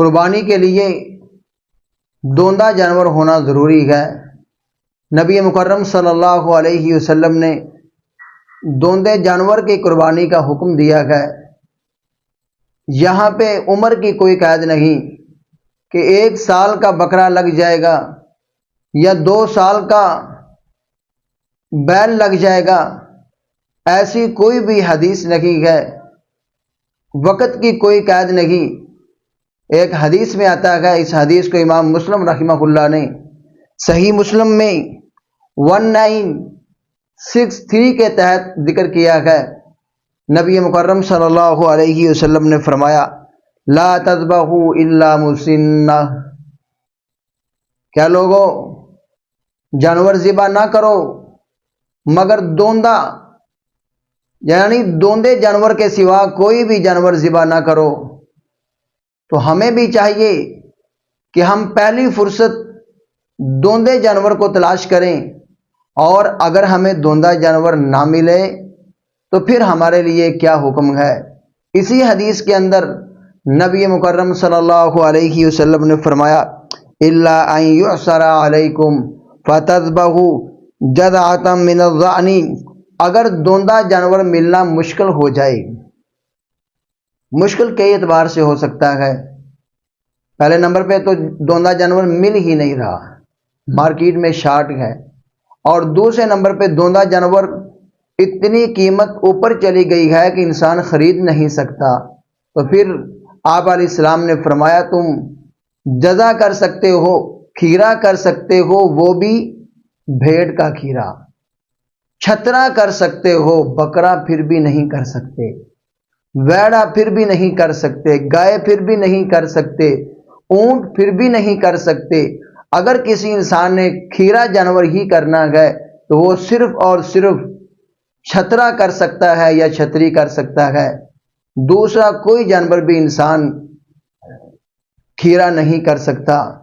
قربانی کے لیے دوندہ جانور ہونا ضروری ہے۔ نبی مکرم صلی اللہ علیہ وسلم نے دوندے جانور کی قربانی کا حکم دیا ہے۔ یہاں پہ عمر کی کوئی قید نہیں کہ 1 سال کا بکرا لگ جائے گا یا 2 سال کا بیل لگ جائے گا، ایسی کوئی بھی حدیث نہیں ہے۔ وقت کی کوئی قید نہیں۔ ایک حدیث میں آتا ہے، اس حدیث کو امام مسلم رحمہ اللہ نے صحیح مسلم میں 1963 کے تحت ذکر کیا ہے۔ نبی مکرم صلی اللہ علیہ وسلم نے فرمایا لا تذبحوا الا مسنہ، کیا لوگو جانور ذبح نہ کرو مگر دوندہ، یعنی دوندے جانور کے سوا کوئی بھی جانور ذبح نہ کرو۔ تو ہمیں بھی چاہیے کہ ہم پہلی فرصت دوندے جانور کو تلاش کریں، اور اگر ہمیں دوندہ جانور نہ ملے تو پھر ہمارے لیے کیا حکم ہے۔ اسی حدیث کے اندر نبی مکرم صلی اللہ علیہ وسلم نے فرمایا الا ان یعثر علیکم فتذبحوا جذعۃ من الضأن، اگر دوندہ جانور ملنا مشکل ہو جائے، مشکل کئی اعتبار سے ہو سکتا ہے۔ پہلے نمبر پہ تو دوندہ جانور مل ہی نہیں رہا، مارکیٹ میں شارٹ ہے، اور دوسرے نمبر پہ دوندہ جانور اتنی قیمت اوپر چلی گئی ہے کہ انسان خرید نہیں سکتا۔ تو پھر آپ علیہ السلام نے فرمایا تم جزا کر سکتے ہو، کھیرا کر سکتے ہو، وہ بھی بھیڑ کا کھیرا، چھترا کر سکتے ہو، بکرا پھر بھی نہیں کر سکتے، ویڑا پھر بھی نہیں کر سکتے، گائے پھر بھی نہیں کر سکتے، اونٹ پھر بھی نہیں کر سکتے۔ اگر کسی انسان نے کھیرا جانور ہی کرنا ہے تو وہ صرف اور صرف چھترا کر سکتا ہے یا چھتری کر سکتا ہے، دوسرا کوئی جانور بھی انسان کھیرا نہیں کر سکتا۔